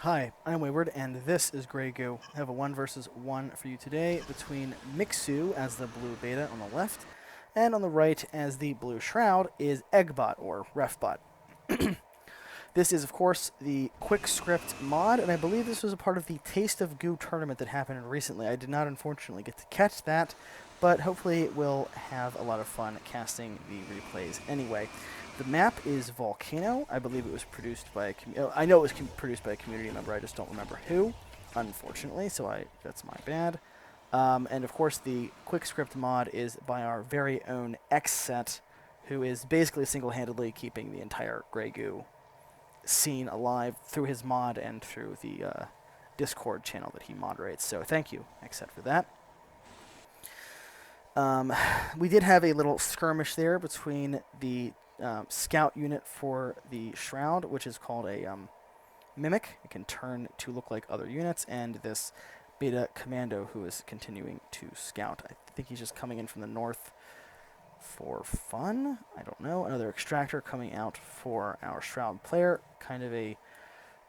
Hi, I'm Wayward, and this is Grey Goo. I have a 1 versus 1 for you today between Mixu as the blue beta on the left, and on the right as the blue Shroud is Eggbot, or Refbot. This is, of course, the quick script mod, and I believe this was a part of the Taste of Goo tournament that happened recently. I did not, unfortunately, get to catch that, but hopefully we'll have a lot of fun casting the replays anyway. The map is Volcano. I believe it was produced by I know it was produced by a community member. I just don't remember who, unfortunately. So that's my bad. And of course, the quick script mod is by our very own XCet, who is basically single-handedly keeping the entire Grey Goo scene alive through his mod and through the Discord channel that he moderates. So thank you, XCet, for that. We did have a little skirmish there between the scout unit for the Shroud, which is called a Mimic. It can turn to look like other units, and this beta commando who is continuing to scout. I think he's just coming in from the north for fun. I don't know. Another extractor coming out for our Shroud player. Kind of a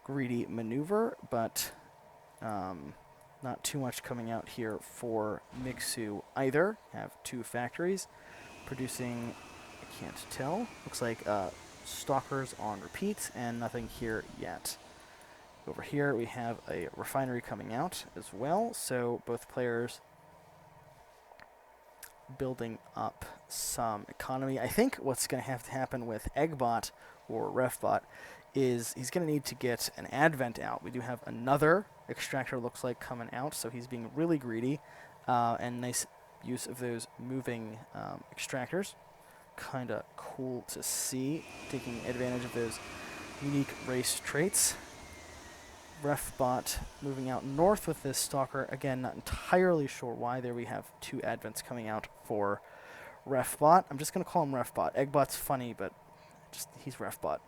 greedy maneuver, but not too much coming out here for Mixu either. Have two factories producing, I can't tell. Looks like stalkers on repeat and nothing here yet. Over here we have a refinery coming out as well, so both players building up some economy. I think what's going to have to happen with Eggbot or Refbot is he's going to need to get an advent out. We do have another extractor, looks like, coming out, so he's being really greedy, and nice use of those moving extractors. Kind of cool to see, taking advantage of those unique race traits. Refbot moving out north with this stalker. Again, not entirely sure why. There we have two advents coming out for Refbot. I'm just going to call him Refbot. Eggbot's funny, but just he's Refbot.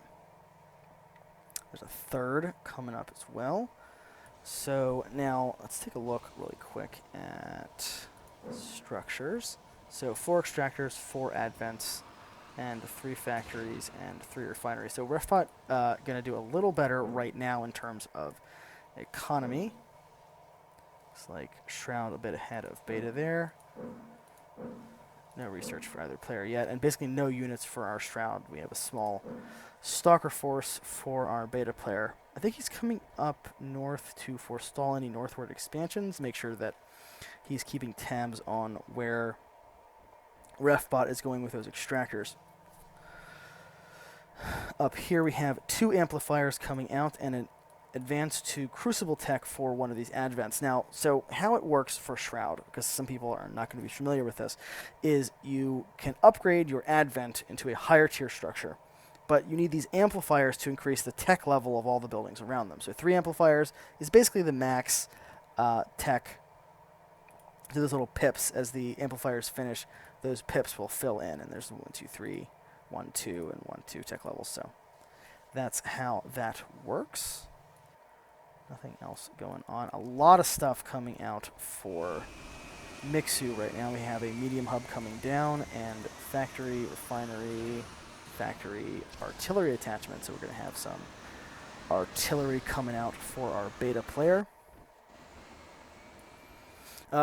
There's a third coming up as well. So now let's take a look really quick at structures. So 4 extractors, 4 advents, and 3 factories and 3 refineries. So Refbot going to do a little better right now in terms of economy. Looks like Shroud a bit ahead of beta there. No research for either player yet, and basically no units for our Shroud. We have a small stalker force for our beta player. I think he's coming up north to forestall any northward expansions, make sure that he's keeping tabs on where Refbot is going with those extractors. Up here we have 2 amplifiers coming out and an advance to Crucible Tech for one of these advents. Now, so how it works for Shroud, because some people are not going to be familiar with this, is you can upgrade your advent into a higher tier structure, but you need these amplifiers to increase the tech level of all the buildings around them. So 3 amplifiers is basically the max tech. So those little pips, as the amplifiers finish, those pips will fill in, and there's 1, 2, 3, 1, 2, and 1, 2 tech levels. So that's how that works. Nothing else going on. A lot of stuff coming out for Mixu right now. We have a medium hub coming down and factory, refinery, factory, artillery attachment. So we're going to have some artillery coming out for our beta player.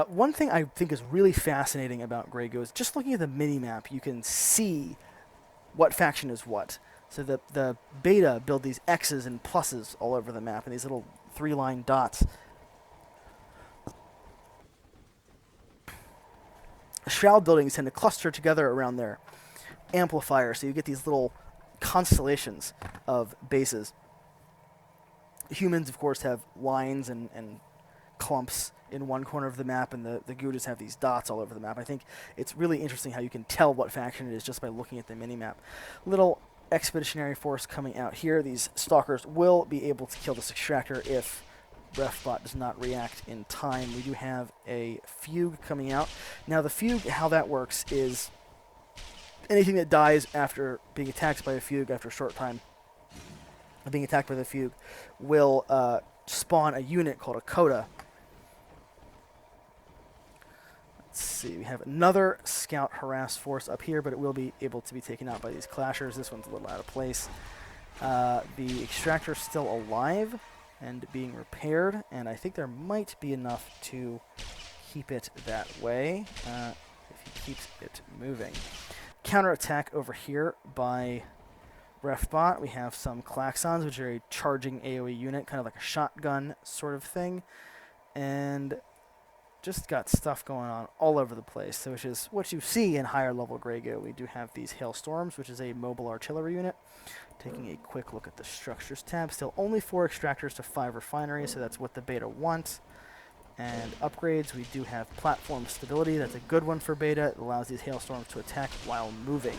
One thing I think is really fascinating about Grey Goo is just looking at the mini-map, you can see what faction is what. So the beta build these X's and pluses all over the map, and these little 3-line dots. Shroud buildings tend to cluster together around their amplifier, so you get these little constellations of bases. Humans, of course, have lines and clumps in one corner of the map, and the Goo just have these dots all over the map. I think it's really interesting how you can tell what faction it is just by looking at the mini-map. Little expeditionary force coming out here. These stalkers will be able to kill this extractor if Refbot does not react in time. We do have a fugue coming out. Now the fugue, how that works is anything that dies after being attacked by a fugue after a short time of being attacked by the fugue will spawn a unit called a coda. Let's see, we have another scout harass force up here, but it will be able to be taken out by these clashers. This one's a little out of place. The extractor's still alive. and being repaired, and I think there might be enough to keep it that way if he keeps it moving. Counterattack over here by Refbot. We have some Klaxons, which are a charging AoE unit, kind of like a shotgun sort of thing, and just got stuff going on all over the place, so which is what you see in higher level Grey Goo. We do have these Hailstorms, which is a mobile artillery unit. Taking a quick look at the structures tab, still only 4 extractors to 5 refineries, so that's what the beta wants. And upgrades, we do have platform stability. That's a good one for beta. It allows these Hailstorms to attack while moving.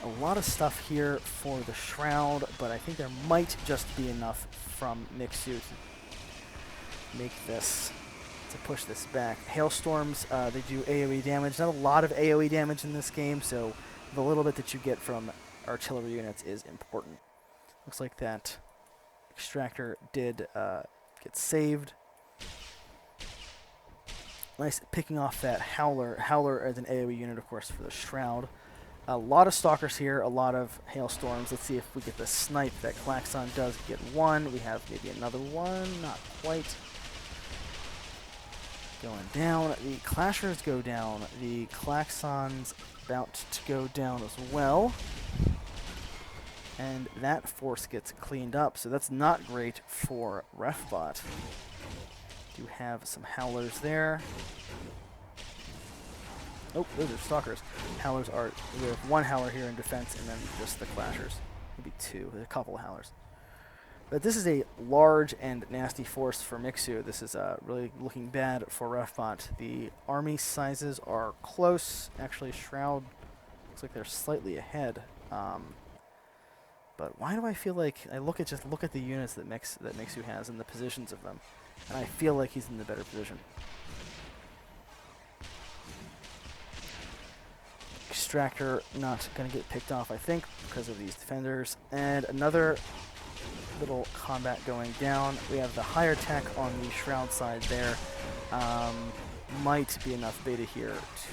A lot of stuff here for the Shroud, but I think there might just be enough from Mixu to make this, to push this back. Hailstorms, they do AoE damage. Not a lot of AoE damage in this game, so the little bit that you get from artillery units is important. Looks like that extractor did get saved. Nice picking off that Howler. Howler as an AoE unit, of course, for the Shroud. A lot of Stalkers here, a lot of Hailstorms. Let's see if we get the snipe. That Klaxon does get one. We have maybe another one. Not quite. Going down. The Clashers go down. The Klaxons about to go down as well. And that force gets cleaned up, so that's not great for Refbot. Do have some Howlers there. Oh, those are Stalkers. Howlers are, we have 1 Howler here in defense, and then just the Clashers. Maybe 2, there's a couple of Howlers. But this is a large and nasty force for Mixu. This is really looking bad for Refbot. The army sizes are close. Actually, Shroud looks like they're slightly ahead. But why do I feel like I look at the units that Mixu has and the positions of them, and I feel like he's in the better position. Extractor not going to get picked off, I think, because of these defenders. And another little combat going down. We have the higher tech on the Shroud side there. Might be enough beta here to...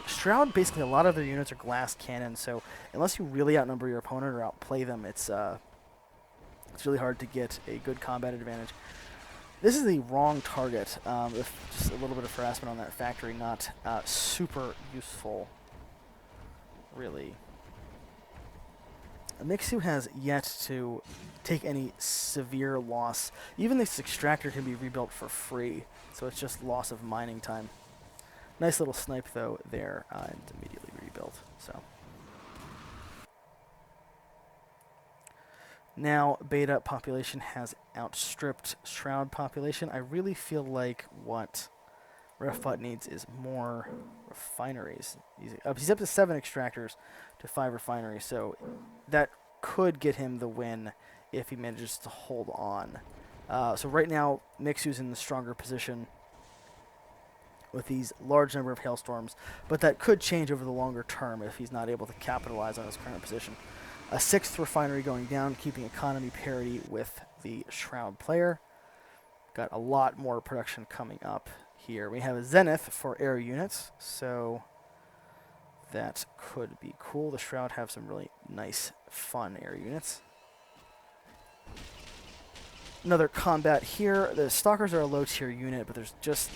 Shroud, basically a lot of their units are glass cannons, so unless you really outnumber your opponent or outplay them, it's really hard to get a good combat advantage. This is the wrong target. With just a little bit of harassment on that factory, not super useful, really. Mixu has yet to take any severe loss. Even this extractor can be rebuilt for free, so it's just loss of mining time. Nice little snipe, though, there, and immediately rebuilt. So now beta population has outstripped Shroud population. I really feel like what Refbot needs is more refineries. He's up to 7 extractors to 5 refineries, so that could get him the win if he manages to hold on. So right now, Mixu's in the stronger position with these large number of Hailstorms, but that could change over the longer term if he's not able to capitalize on his current position. A 6th refinery going down, keeping economy parity with the Shroud player. Got a lot more production coming up here. We have a Zenith for air units, so that could be cool. The Shroud have some really nice, fun air units. Another combat here. The Stalkers are a low-tier unit, but there's just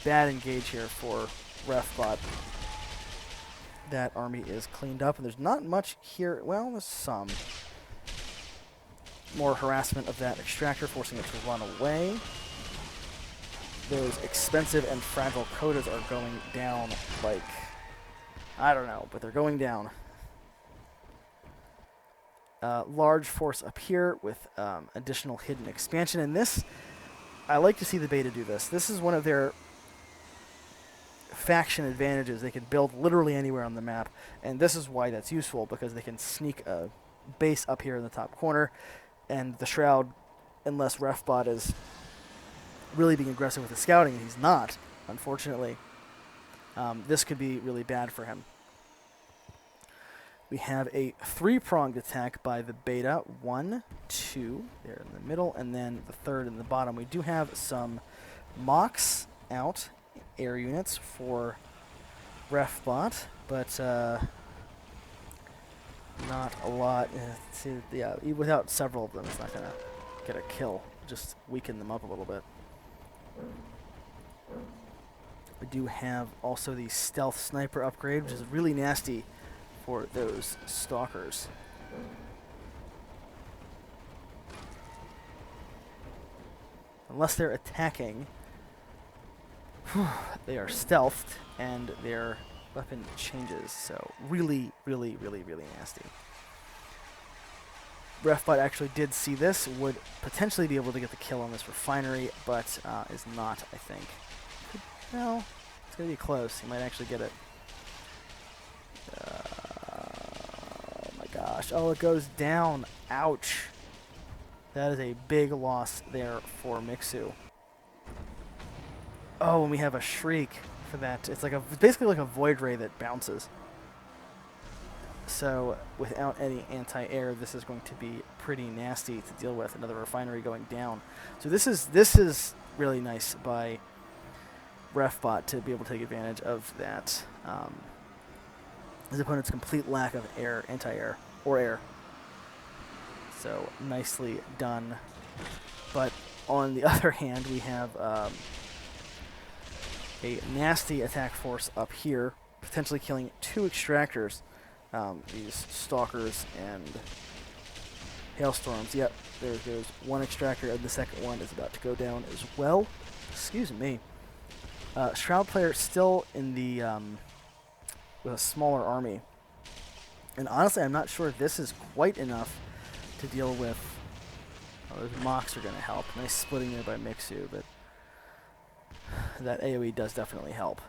bad engage here for Refbot. That army is cleaned up, and there's not much here. Well, there's some. More harassment of that extractor, forcing it to run away. Those expensive and fragile codas are going down like... I don't know, but they're going down. Large force up here with additional hidden expansion. And this, I like to see the beta do this. This is one of their faction advantages. They can build literally anywhere on the map, and this is why that's useful, because they can sneak a base up here in the top corner, and the Shroud, unless Refbot is really being aggressive with the scouting, and he's not, unfortunately, this could be really bad for him. We have a 3-pronged attack by the beta. 1, 2, there in the middle, and then the 3rd in the bottom. We do have some mocks out, air units for Refbot, but not a lot. Yeah, without several of them, it's not going to get a kill. Just weaken them up a little bit. We do have also the stealth sniper upgrade, which is really nasty for those stalkers. Unless they're attacking, they are stealthed and their weapon changes. So really, really, really, really nasty. Refbot actually did see this, would potentially be able to get the kill on this refinery, but is not, I think. No, it's going to be close. He might actually get it. Oh my gosh. Oh, it goes down. Ouch. That is a big loss there for Mixu. Oh, and we have a shriek for that. It's like basically like a void ray that bounces. So without any anti-air, this is going to be pretty nasty to deal with. Another refinery going down. So this is really nice by Refbot to be able to take advantage of that. His opponent's complete lack of air, anti-air, or air. So nicely done. But on the other hand, we have a nasty attack force up here, potentially killing 2 extractors. These stalkers and hailstorms. Yep, there goes 1 extractor, and the second one is about to go down as well. Excuse me. Shroud player still in the with a smaller army, and honestly, I'm not sure this is quite enough to deal with. Oh, those mocks are going to help. Nice splitting there by Mixu, but that AoE does definitely help.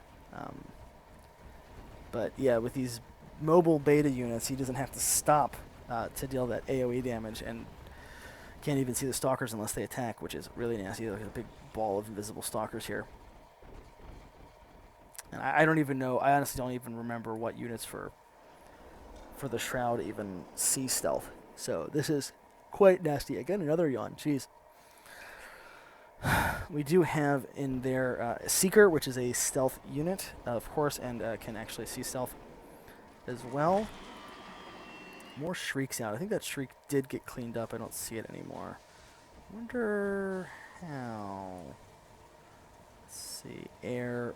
But yeah, with these mobile beta units, he doesn't have to stop to deal that AoE damage, and can't even see the stalkers unless they attack, which is really nasty. Look at a big ball of invisible stalkers here. And I don't even know, I honestly don't even remember what units for the Shroud even see stealth. So this is quite nasty. Again, another yawn, jeez. We do have in there Seeker, which is a stealth unit, of course, and can actually see stealth as well. More Shrieks out. I think that Shriek did get cleaned up. I don't see it anymore. Wonder how. Let's see. Air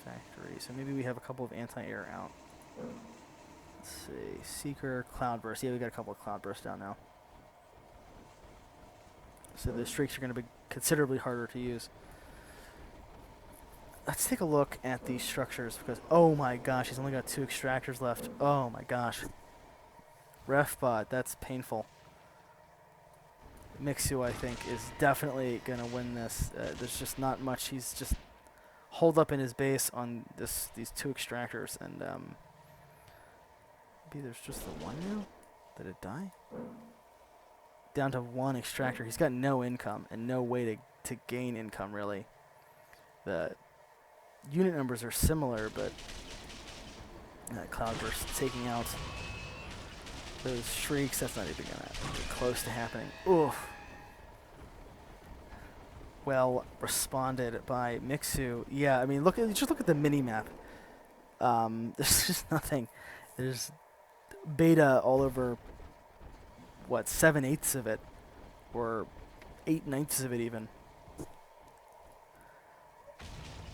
factory. So maybe we have a couple of anti-air out. Let's see. Seeker, Cloudburst. Yeah, we got a couple of Cloudbursts down now. So the Shrieks are going to be considerably harder to use. Let's take a look at these structures because, oh my gosh, he's only got 2 extractors left. Oh my gosh. Refbot, that's painful. Mixu, I think, is definitely going to win this. There's just not much. He's just holed up in his base on these 2 extractors, and maybe there's just the one now? Did it die? Down to 1 extractor. He's got no income and no way to gain income, really. The unit numbers are similar, but Cloudburst taking out those Shrieks, that's not even going to be close to happening. Oof. Well responded by Mixu. Yeah, I mean, just look at the mini-map. There's just nothing. There's beta all over, what, 7/8 of it, or 8/9 of it even.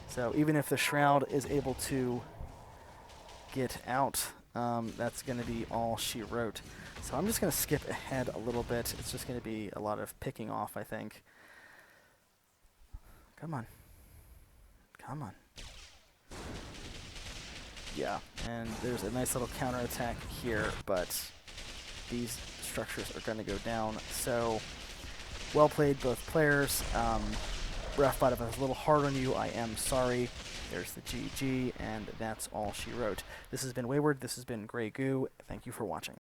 So even if the Shroud is able to get out, that's going to be all she wrote. So I'm just going to skip ahead a little bit. It's just going to be a lot of picking off, I think. Come on. Come on. Yeah, and there's a nice little counterattack here, but these structures are going to go down. So, well played, both players. Refbot, if I was a little hard on you, I am sorry. There's the GG, and that's all she wrote. This has been Wayward. This has been Grey Goo. Thank you for watching.